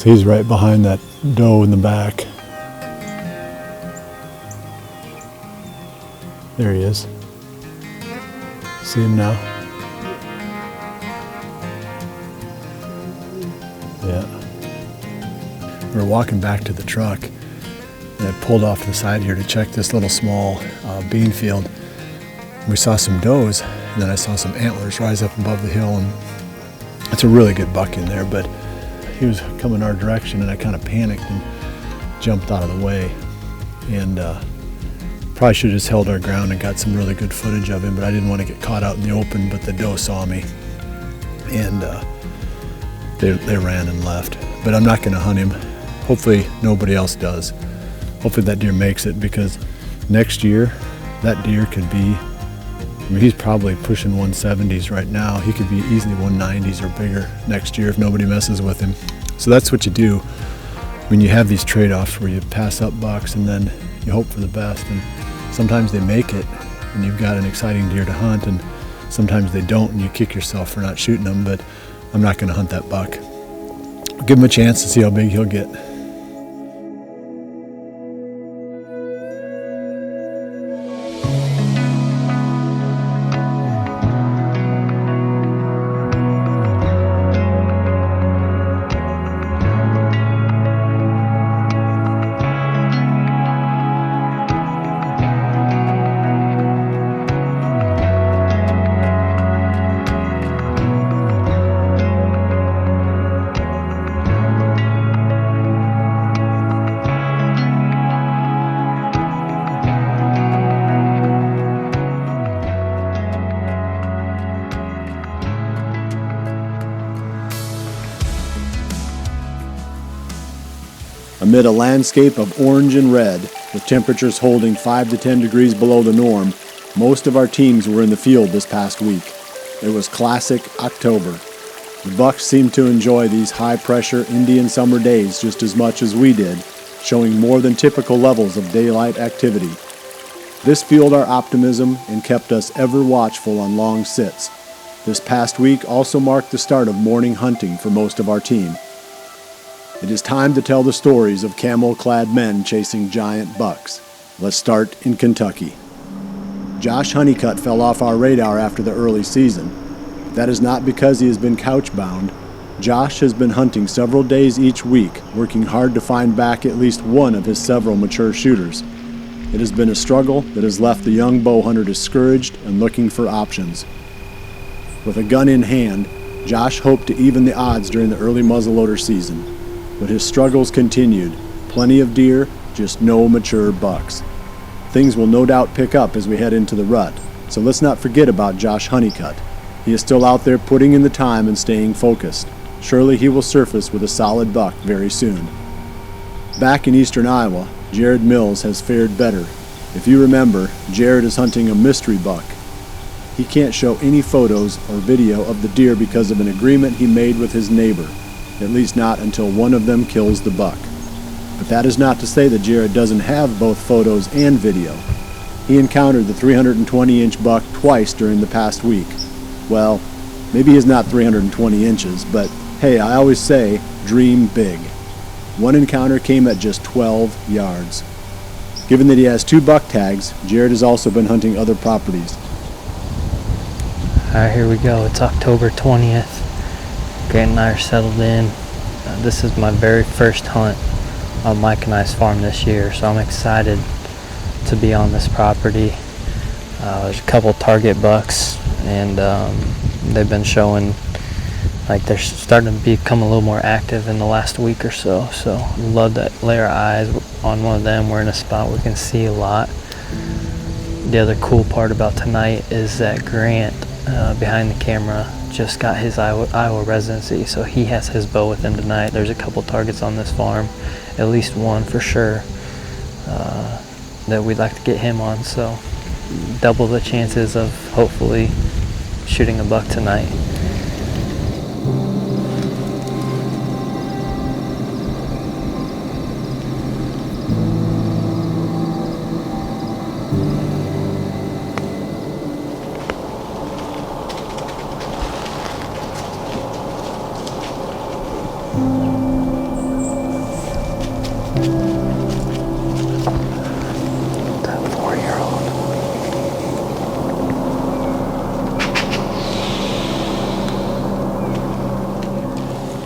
So he's right behind that doe in the back. There he is. See him now? Yeah. We were walking back to the truck, and I pulled off to the side here to check this little small bean field. We saw some does, and then I saw some antlers rise up above the hill, and it's a really good buck in there, but he was coming our direction, and I kind of panicked and jumped out of the way. And probably should have just held our ground and got some really good footage of him, but I didn't want to get caught out in the open, but the doe saw me, and they ran and left. But I'm not going to hunt him. Hopefully nobody else does. Hopefully that deer makes it, because next year that deer could be, I mean, he's probably pushing 170s right now. He could be easily 190s or bigger next year if nobody messes with him. So that's what you do when you have these trade-offs where you pass up bucks and then you hope for the best. And sometimes they make it and you've got an exciting deer to hunt, and sometimes they don't and you kick yourself for not shooting them. But I'm not going to hunt that buck. I'll give him a chance to see how big he'll get. Amid a landscape of orange and red, with temperatures holding 5 to 10 degrees below the norm, most of our teams were in the field this past week. It was classic October. The bucks seemed to enjoy these high-pressure Indian summer days just as much as we did, showing more than typical levels of daylight activity. This fueled our optimism and kept us ever watchful on long sits. This past week also marked the start of morning hunting for most of our team. It is time to tell the stories of camel-clad men chasing giant bucks. Let's start in Kentucky. Josh Honeycutt fell off our radar after the early season. That is not because he has been couch-bound. Josh has been hunting several days each week, working hard to find back at least one of his several mature shooters. It has been a struggle that has left the young bow hunter discouraged and looking for options. With a gun in hand, Josh hoped to even the odds during the early muzzleloader season. But his struggles continued. Plenty of deer, just no mature bucks. Things will no doubt pick up as we head into the rut, so let's not forget about Josh Honeycutt. He is still out there putting in the time and staying focused. Surely he will surface with a solid buck very soon. Back in eastern Iowa, Jared Mills has fared better. If you remember, Jared is hunting a mystery buck. He can't show any photos or video of the deer because of an agreement he made with his neighbor. At least not until one of them kills the buck. But that is not to say that Jared doesn't have both photos and video. He encountered the 320-inch buck twice during the past week. Well, maybe he's not 320 inches, but hey, I always say, dream big. One encounter came at just 12 yards. Given that he has 2 buck tags, Jared has also been hunting other properties. Alright, here we go. It's October 20th. Grant and I are settled in. This is my very first hunt on Mike and I's farm this year, so I'm excited to be on this property. There's a couple target bucks, and they've been showing like they're starting to become a little more active in the last week or so. So love that lay our eyes on one of them. We're in a spot where we can see a lot. The other cool part about tonight is that Grant behind the camera just got his Iowa residency, so he has his bow with him tonight. There's a couple targets on this farm, at least one for sure, that we'd like to get him on, so double the chances of hopefully shooting a buck tonight.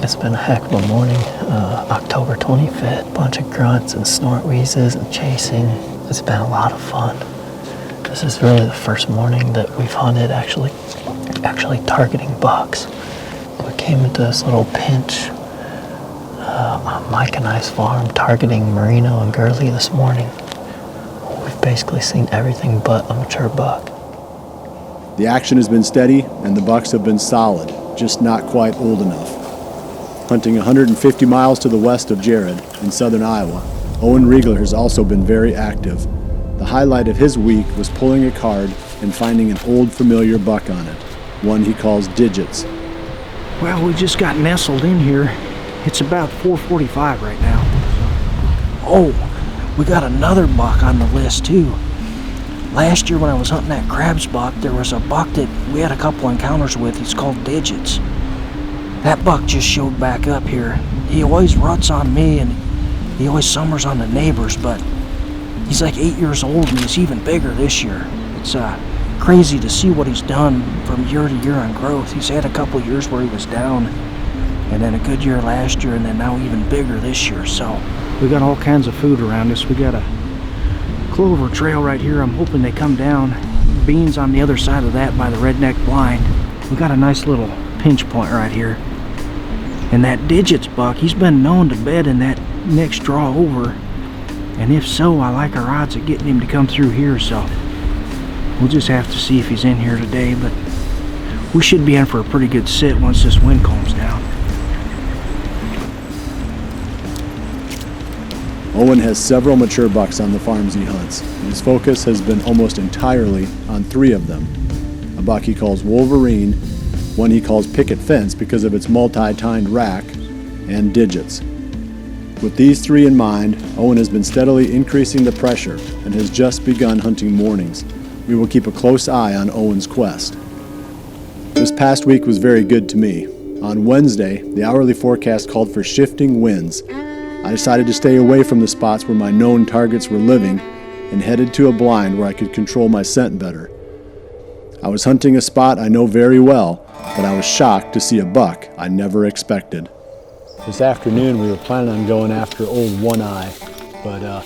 It's been a heck of a morning, October 25th. Bunch of grunts and snort wheezes and chasing. It's been a lot of fun. This is really the first morning that we've hunted actually targeting bucks. We came into this little pinch on Mike and I's farm targeting merino and girly this morning. We've basically seen everything but a mature buck. The action has been steady and the bucks have been solid, just not quite old enough. Hunting 150 miles to the west of Jared in southern Iowa, Owen Riegler has also been very active. The highlight of his week was pulling a card and finding an old familiar buck on it, one he calls Digits. Well, we just got nestled in here. It's about 4:45 right now. Oh, we got another buck on the list too. Last year when I was hunting that Crabs buck, there was a buck that we had a couple encounters with. He's called Digits. That buck just showed back up here. He always ruts on me and he always summers on the neighbors, but he's like 8 years old and he's even bigger this year. It's crazy to see what he's done from year to year on growth. He's had a couple years where he was down and then a good year last year and then now even bigger this year. So we got all kinds of food around us. We got a clover trail right here. I'm hoping they come down. Beans on the other side of that by the redneck blind. We got a nice little pinch point right here. And that Digits buck, he's been known to bed in that next draw over. And if so, I like our odds of getting him to come through here, so we'll just have to see if he's in here today, but we should be in for a pretty good sit once this wind calms down. Owen has several mature bucks on the farms he hunts, and his focus has been almost entirely on 3 of them. A buck he calls Wolverine, one he calls Picket Fence because of its multi-tined rack, and Digits. With these 3 in mind, Owen has been steadily increasing the pressure and has just begun hunting mornings. We will keep a close eye on Owen's quest. This past week was very good to me. On Wednesday, the hourly forecast called for shifting winds. I decided to stay away from the spots where my known targets were living and headed to a blind where I could control my scent better. I was hunting a spot I know very well, but I was shocked to see a buck I never expected. This afternoon we were planning on going after old One Eye, but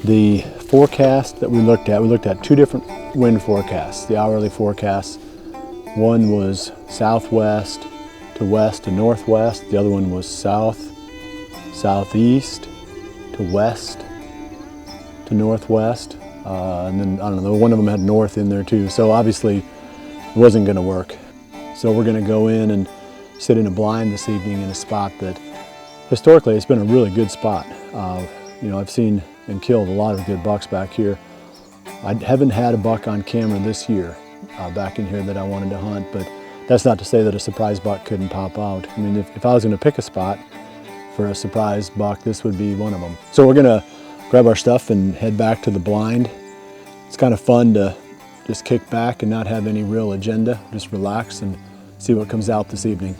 the forecast that we looked at 2 different wind forecasts, the hourly forecasts. One was southwest to west to northwest, the other one was south, southeast to west to northwest, and then I don't know, one of them had north in there too, so obviously it wasn't going to work. So we're going to go in and sit in a blind this evening in a spot that historically it's been a really good spot. I've seen and killed a lot of good bucks back here. I haven't had a buck on camera this year back in here that I wanted to hunt, but that's not to say that a surprise buck couldn't pop out. I mean, if I was going to pick a spot for a surprise buck, this would be one of them. So we're going to grab our stuff and head back to the blind. It's kind of fun to just kick back and not have any real agenda, just relax and see what comes out this evening.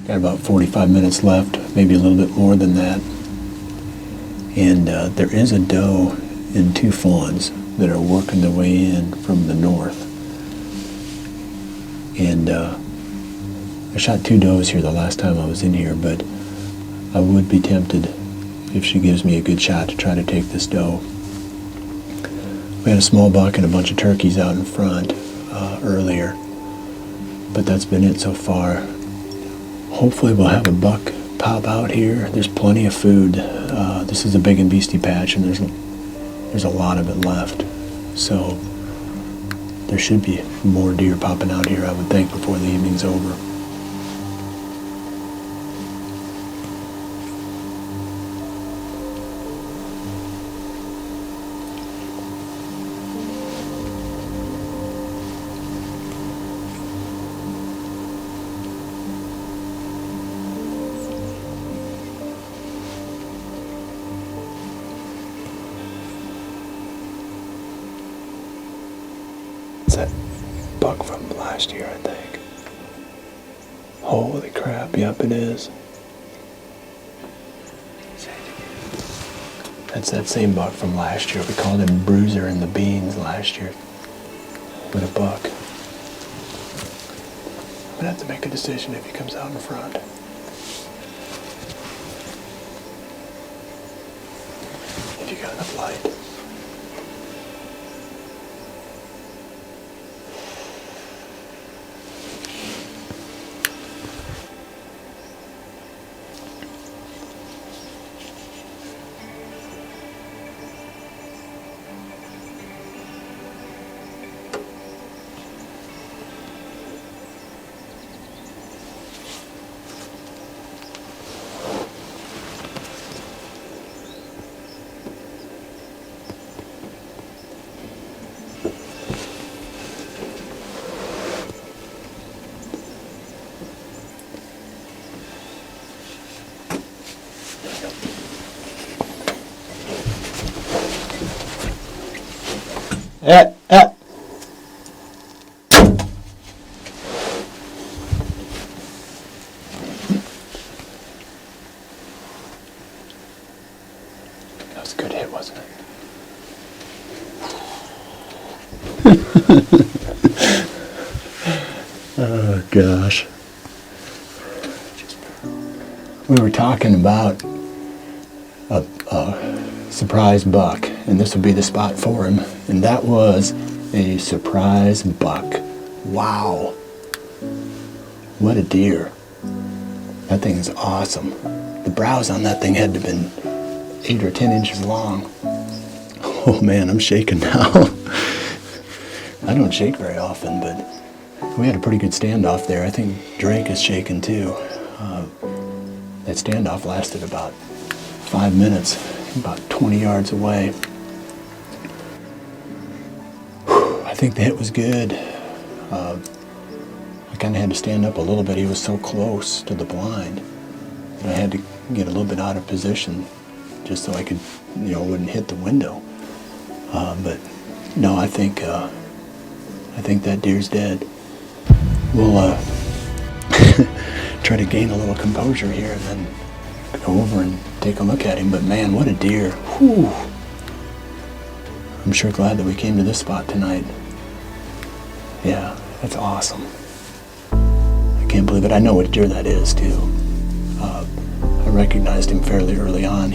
Got about 45 minutes left, maybe a little bit more than that. And there is a doe and 2 fawns that are working their way in from the north. And I shot 2 does here the last time I was in here, but I would be tempted, if she gives me a good shot, to try to take this doe. We had a small buck and a bunch of turkeys out in front earlier, but that's been it so far. Hopefully we'll have a buck pop out here. There's plenty of food. This is a big and beastie patch, and there's a lot of it left. So there should be more deer popping out here, I would think, before the evening's over. that buck from last year, I think. Holy crap, yep it is. That's that same buck from last year. We called him Bruiser in the Beans last year. With a buck. I'm gonna have to make a decision if he comes out in front. If you got enough light. That was a good hit, wasn't it? Oh gosh. We were talking about a surprise buck, and this would be the spot for him, and that was a surprise buck. Wow. What a deer. That thing's awesome. The brows on that thing had to have been 8 or 10 inches long. Oh man, I'm shaking now. I don't shake very often, but we had a pretty good standoff there. I think Drake is shaking too. That standoff lasted about 5 minutes, about 20 yards away. I think the hit was good. I kind of had to stand up a little bit. He was so close to the blind that I had to get a little bit out of position just so I could, wouldn't hit the window. But no, I think that deer's dead. We'll try to gain a little composure here and then go over and take a look at him. But man, what a deer. Whew. I'm sure glad that we came to this spot tonight. Yeah, that's awesome. I can't believe it. I know what deer that is too. I recognized him fairly early on.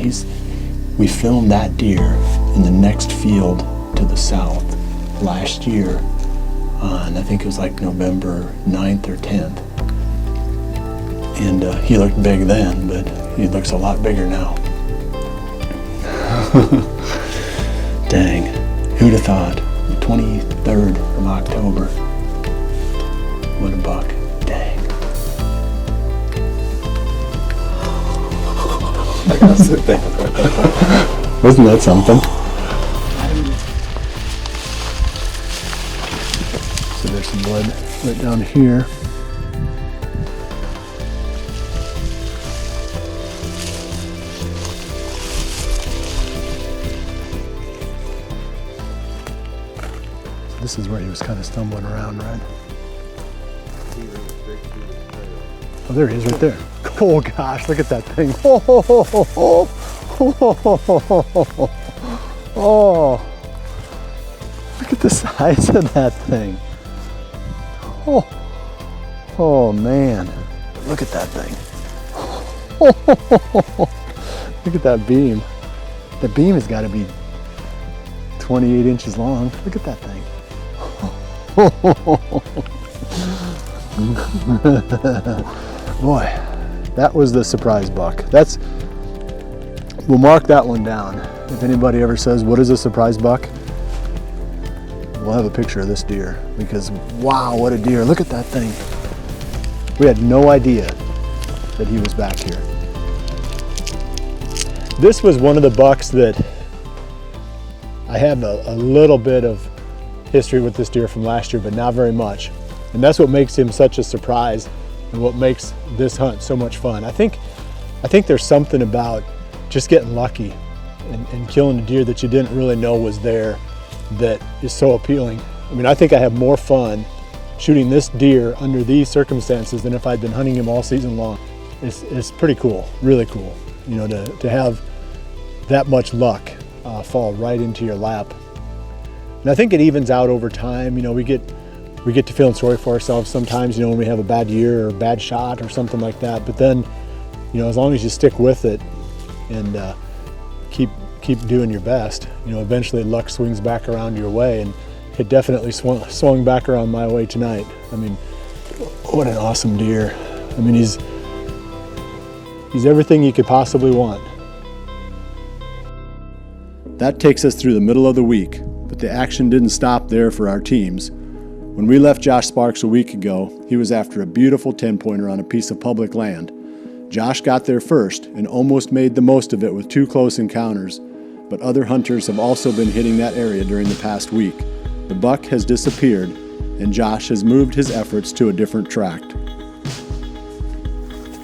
We filmed that deer in the next field to the south last year on, I think it was like November 9th or 10th. And he looked big then, but he looks a lot bigger now. Dang, who'd have thought? The 23rd of October. What a buck. Dang. I gotta sit there. Wasn't that something? So there's some blood right down here. So this is where he was kind of stumbling around, right? Oh, there he is right there. Oh gosh, look at that thing. Oh, look at the size of that thing. Oh man, look at that thing. Look at that beam. The beam has got to be 28 inches long. Look at that thing. Boy, that was the surprise buck. We'll mark that one down. If anybody ever says, what is a surprise buck? We'll have a picture of this deer, because wow, what a deer. Look at that thing. We had no idea that he was back here. This was one of the bucks that I have a little bit of history with this deer from last year, but not very much. And that's what makes him such a surprise and what makes this hunt so much fun. I think there's something about just getting lucky and killing a deer that you didn't really know was there that is so appealing. I mean, I think I have more fun shooting this deer under these circumstances than if I'd been hunting him all season long. It's pretty cool, really cool, you know, to have that much luck fall right into your lap. And I think it evens out over time. You know, we get to feeling sorry for ourselves sometimes, you know, when we have a bad year or a bad shot or something like that. But then, you know, as long as you stick with it and keep doing your best, you know, eventually luck swings back around your way, and it definitely swung back around my way tonight. I mean, what an awesome deer. I mean, he's everything you could possibly want. That takes us through the middle of the week, but the action didn't stop there for our teams. When we left Josh Sparks a week ago, he was after a beautiful 10-pointer on a piece of public land. Josh got there first and almost made the most of it with 2 close encounters, but other hunters have also been hitting that area during the past week. The buck has disappeared, and Josh has moved his efforts to a different tract.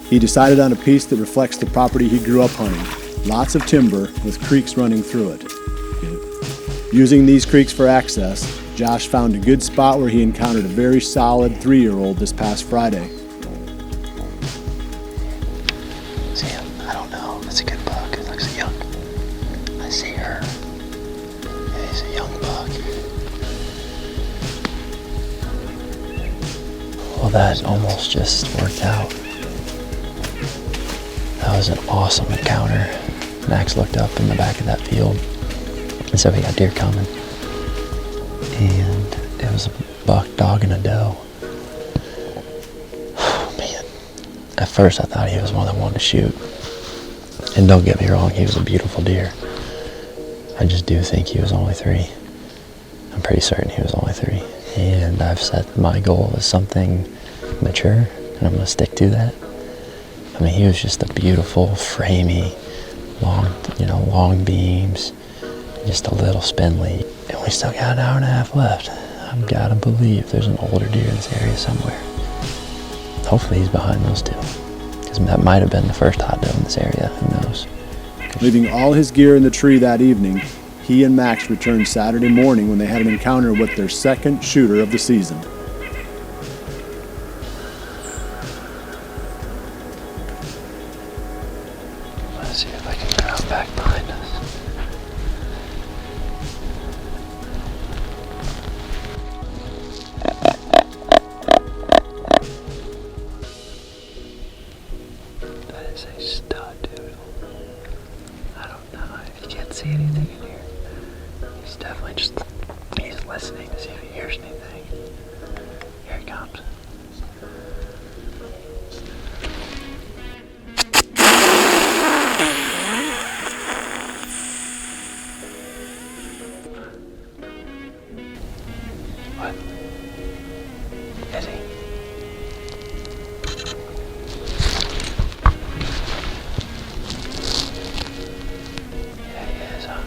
He decided on a piece that reflects the property he grew up hunting. Lots of timber with creeks running through it. Using these creeks for access, Josh found a good spot where he encountered a very solid 3-year-old this past Friday. See him? I don't know. It's a good buck. It looks young. I see her. Yeah, he's a young buck. Well, that almost just worked out. That was an awesome encounter. Max looked up in the back of that field and said we got deer coming. And it was a buck, dog, and a doe. Oh, man. At first I thought he was one that wanted to shoot. And don't get me wrong, he was a beautiful deer. I just do think he was only 3. I'm pretty certain he was only 3. And I've set my goal as something mature, and I'm going to stick to that. I mean, he was just a beautiful, framey, long beams, just a little spindly. And we still got an hour and a half left. I've got to believe there's an older deer in this area somewhere. Hopefully he's behind those 2, because that might have been the first hot doe in this area. Who knows? Leaving all his gear in the tree that evening, he and Max returned Saturday morning when they had an encounter with their second shooter of the season. Let's see if I can get out back behind us. That is a stud, dude. I don't know if you can't see anything in here. He's definitely he's listening to see if he hears anything. Here he comes. What? Is he? Yeah, he is, huh?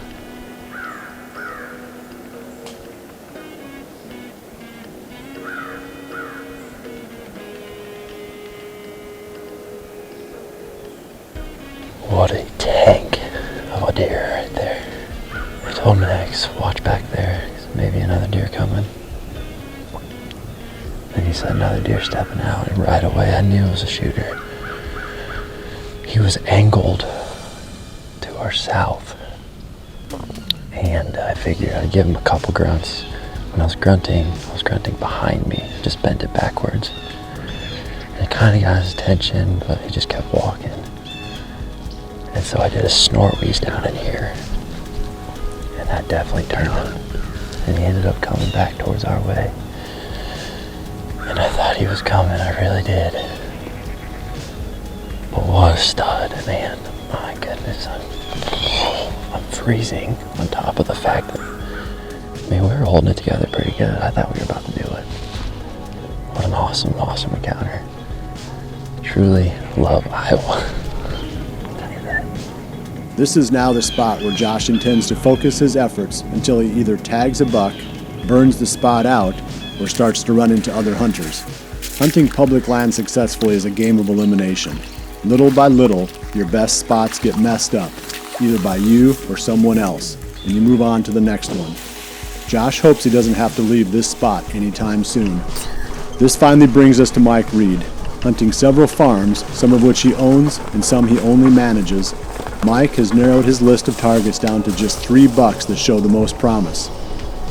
What a tank of a deer right there. I told Max, watch back there. Maybe another deer coming. Then he said another deer stepping out, and right away I knew it was a shooter. He was angled to our south, and I figured I'd give him a couple grunts. When I was grunting behind me, just bent it backwards. And it kind of got his attention, but he just kept walking. And so I did a snort wheeze down in here, and that definitely turned him. And he ended up coming back towards our way. And I thought he was coming, I really did. But what a stud, man. My goodness, I'm freezing on top of the fact that, I mean, we were holding it together pretty good. I thought we were about to do it. What an awesome, awesome encounter. Truly love Iowa. This is now the spot where Josh intends to focus his efforts until he either tags a buck, burns the spot out, or starts to run into other hunters. Hunting public land successfully is a game of elimination. Little by little, your best spots get messed up, either by you or someone else, and you move on to the next one. Josh hopes he doesn't have to leave this spot anytime soon. This finally brings us to Mike Reed. Hunting several farms, some of which he owns and some he only manages, Mike has narrowed his list of targets down to just 3 bucks that show the most promise.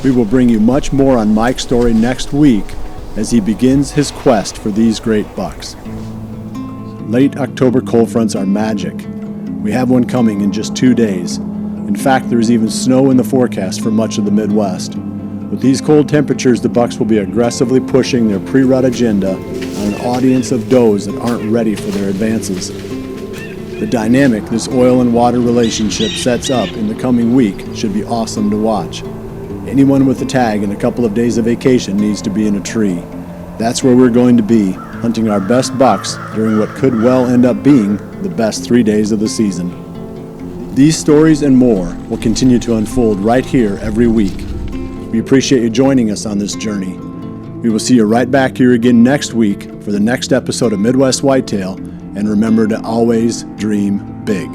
We will bring you much more on Mike's story next week as he begins his quest for these great bucks. Late October cold fronts are magic. We have one coming in just 2 days. In fact, there is even snow in the forecast for much of the Midwest. With these cold temperatures, the bucks will be aggressively pushing their pre-rut agenda on an audience of does that aren't ready for their advances. The dynamic this oil and water relationship sets up in the coming week should be awesome to watch. Anyone with a tag and a couple of days of vacation needs to be in a tree. That's where we're going to be, hunting our best bucks during what could well end up being the best 3 days of the season. These stories and more will continue to unfold right here every week. We appreciate you joining us on this journey. We will see you right back here again next week for the next episode of Midwest Whitetail, and remember to always dream big.